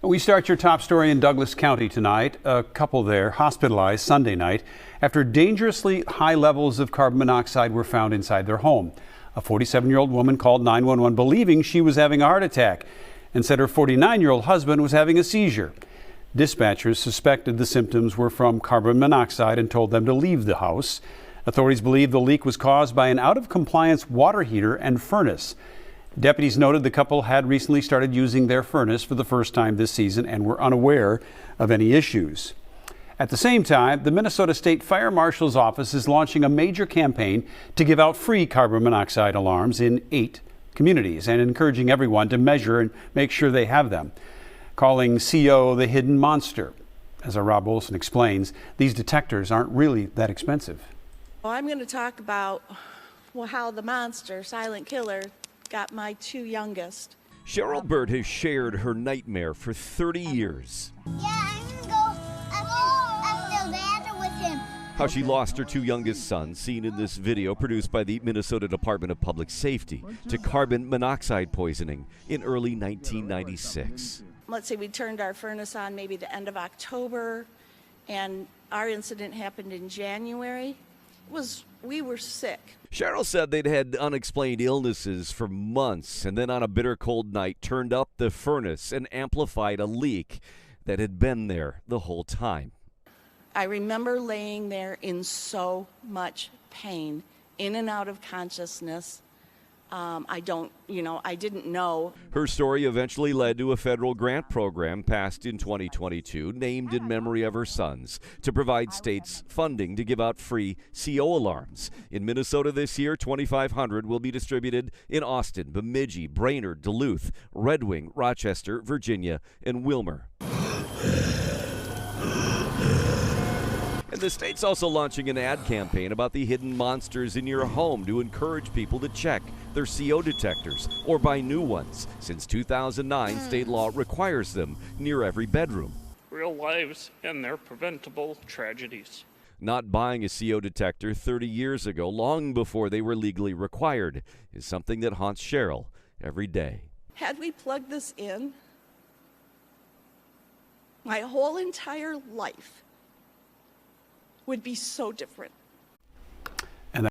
We start your top story in Douglas County tonight. A couple there hospitalized Sunday night after dangerously high levels of carbon monoxide were found inside their home. A 47-year-old woman called 911 believing she was having a heart attack and said her 49-year-old husband was having a seizure. Dispatchers suspected the symptoms were from carbon monoxide and told them to leave the house. Authorities believe the leak was caused by an out-of-compliance water heater and furnace. Deputies noted the couple had recently started using their furnace for the first time this season and were unaware of any issues. At the same time, the Minnesota State Fire Marshal's Office is launching a major campaign to give out free carbon monoxide alarms in 8 communities and encouraging everyone to measure and make sure they have them, calling CO the hidden monster. As our Rob Olson explains, these detectors aren't really that expensive. Well, I'm going to talk about how the monster, silent killer, got my 2 youngest. Cheryl Bird has shared her nightmare for 30 years. Yeah, I'm going to go up the ladder with him. How she lost her 2 youngest sons, seen in this video produced by the Minnesota Department of Public Safety, to carbon monoxide poisoning in early 1996. Let's say we turned our furnace on maybe the end of October, and our incident happened in January. We were sick. Cheryl said they'd had unexplained illnesses for months, and then on a bitter cold night turned up the furnace and amplified a leak that had been there the whole time. I remember laying there in so much pain, in and out of consciousness. I didn't know. Her story eventually led to a federal grant program passed in 2022, named in memory of her sons, to provide states funding to give out free CO alarms. In Minnesota this year, 2,500 will be distributed in Austin, Bemidji, Brainerd, Duluth, Red Wing, Rochester, Virginia, and Wilmer. And the state's also launching an ad campaign about the hidden monsters in your home to encourage people to check their CO detectors or buy new ones. Since 2009, state law requires them near every bedroom. Real lives and their preventable tragedies. Not buying a CO detector 30 years ago, long before they were legally required, is something that haunts Cheryl every day. Had we plugged this in, my whole entire life would be so different.